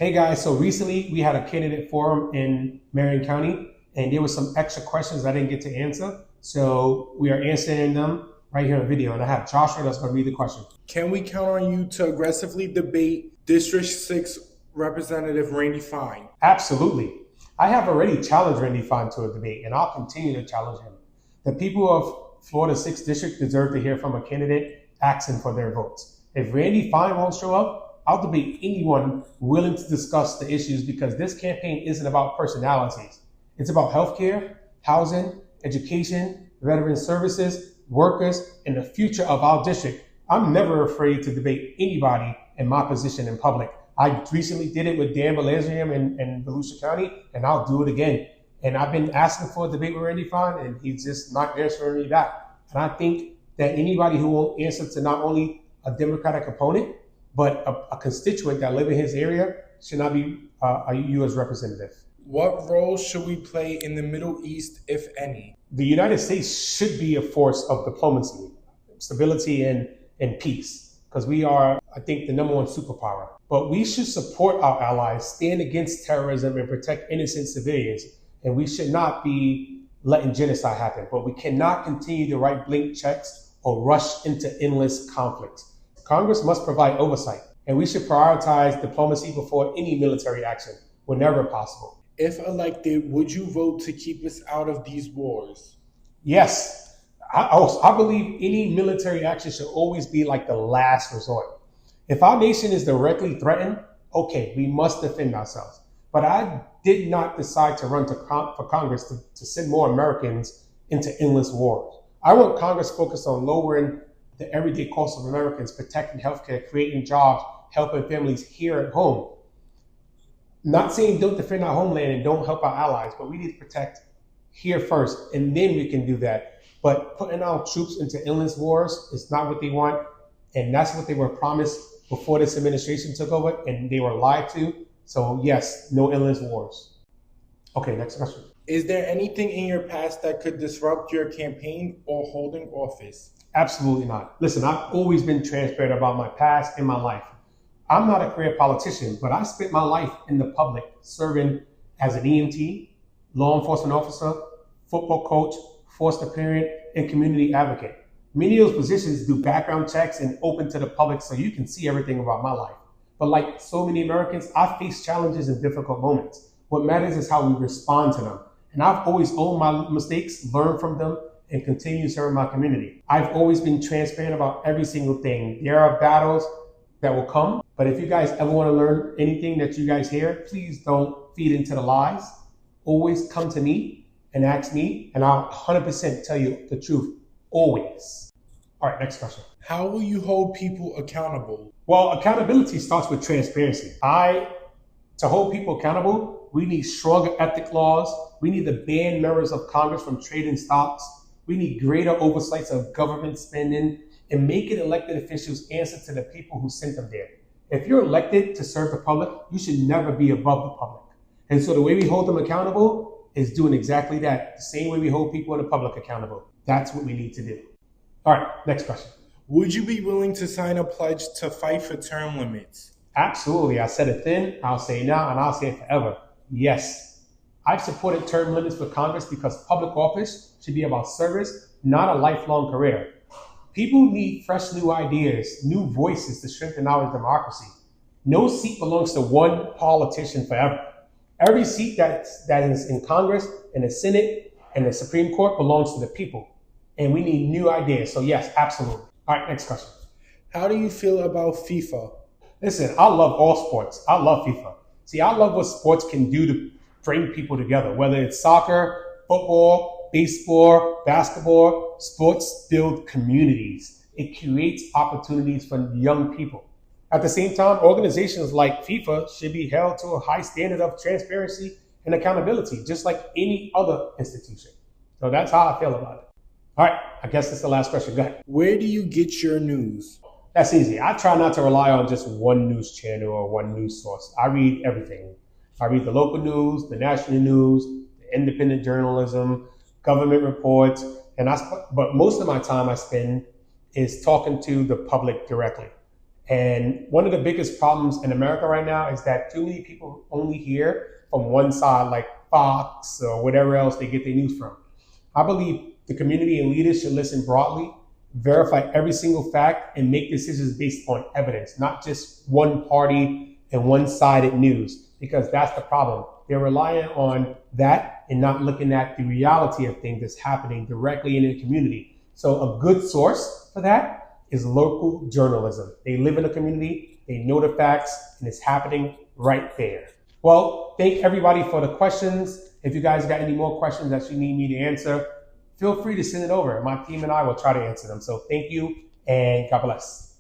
Hey guys, so recently we had a candidate forum in Marion County, and there was some extra questions I didn't get to answer. So we are answering them right here in video. And I have Joshua that's going to read the question. Can we count on you to aggressively debate District 6 Representative Randy Fine? Absolutely. I have already challenged Randy Fine to a debate, and I'll continue to challenge him. The people of Florida 6th District deserve to hear from a candidate asking for their votes. If Randy Fine won't show up, I'll debate anyone willing to discuss the issues because this campaign isn't about personalities. It's about healthcare, housing, education, veteran services, workers, and the future of our district. I'm never afraid to debate anybody in my position in public. I recently did it with Dan Belasium in Volusia County, and I'll do it again. And I've been asking for a debate with Randy Fine, and he's just not answering me back. And I think that anybody who won't answer to not only a Democratic opponent, but a constituent that live in his area should not be a U.S. representative. What role should we play in the Middle East, if any? The United States should be a force of diplomacy, stability, and peace, because we are, I think, the number one superpower. But we should support our allies, stand against terrorism, and protect innocent civilians. And we should not be letting genocide happen. But we cannot continue to write blank checks or rush into endless conflict. Congress must provide oversight, and we should prioritize diplomacy before any military action, whenever possible. If elected, would you vote to keep us out of these wars? Yes, I believe any military action should always be like the last resort. If our nation is directly threatened, okay, we must defend ourselves. But I did not decide to run for Congress to send more Americans into endless wars. I want Congress focused on lowering the everyday cost of Americans, protecting healthcare, creating jobs, helping families here at home. Not saying don't defend our homeland and don't help our allies, but we need to protect here first, and then we can do that. But putting our troops into endless wars is not what they want, and that's what they were promised before this administration took over, and they were lied to. So yes, no endless wars. Okay, next question. Is there anything in your past that could disrupt your campaign or holding office? Absolutely not. Listen, I've always been transparent about my past and my life. I'm not a career politician, but I spent my life in the public serving as an EMT, law enforcement officer, football coach, foster parent, and community advocate. Many of those positions do background checks and open to the public so you can see everything about my life. But like so many Americans, I face challenges and difficult moments. What matters is how we respond to them. And I've always owned my mistakes, learned from them, and continue serving my community. I've always been transparent about every single thing. There are battles that will come, but if you guys ever want to learn anything that you guys hear, please don't feed into the lies. Always come to me and ask me, and I'll 100% tell you the truth, always. All right, next question. How will you hold people accountable? Well, accountability starts with transparency. To hold people accountable, we need stronger ethic laws. We need to ban members of Congress from trading stocks. We need greater oversights of government spending and making elected officials answer to the people who sent them there. If you're elected to serve the public, you should never be above the public. And so the way we hold them accountable is doing exactly that. The same way we hold people in the public accountable. That's what we need to do. All right, next question. Would you be willing to sign a pledge to fight for term limits? Absolutely. I said it then, I'll say it now, and I'll say it forever. Yes. I've supported term limits for Congress because public office should be about service, not a lifelong career. People need fresh new ideas, new voices to strengthen our democracy. No seat belongs to one politician forever. Every seat that is in Congress and the Senate and the Supreme Court belongs to the people. And we need new ideas. So yes, absolutely. All right, next question. How do you feel about FIFA? Listen, I love all sports. I love FIFA. See, I love what sports can do to bring people together, whether it's soccer, football, baseball, basketball. Sports build communities. It creates opportunities for young people. At the same time, organizations like FIFA should be held to a high standard of transparency and accountability, just like any other institution. So that's how I feel about it. All right, I guess that's the last question. Go ahead. Where do you get your news? That's easy. I try not to rely on just one news channel or one news source. I read everything. I read the local news, the national news, the independent journalism, government reports, but most of my time I spend is talking to the public directly. And one of the biggest problems in America right now is that too many people only hear from one side, like Fox or whatever else they get their news from. I believe the community and leaders should listen broadly, verify every single fact, and make decisions based on evidence, not just one party and one-sided news, because that's the problem. They're relying on that and not looking at the reality of things that's happening directly in the community. So a good source for that is local journalism. They live in a community, they know the facts, and it's happening right there. Well, thank everybody for the questions. If you guys got any more questions that you need me to answer, feel free to send it over. My team and I will try to answer them. So thank you, and God bless.